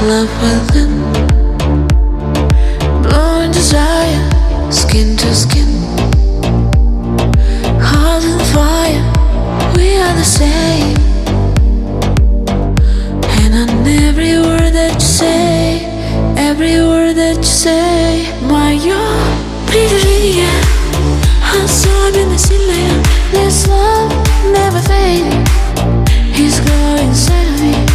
love within, blowing desire, skin to skin, heart and fire, we are the same. And on every word that you say, every word that you say, мое притяжение особенно сильное. This love never fading, it's growing inside of me.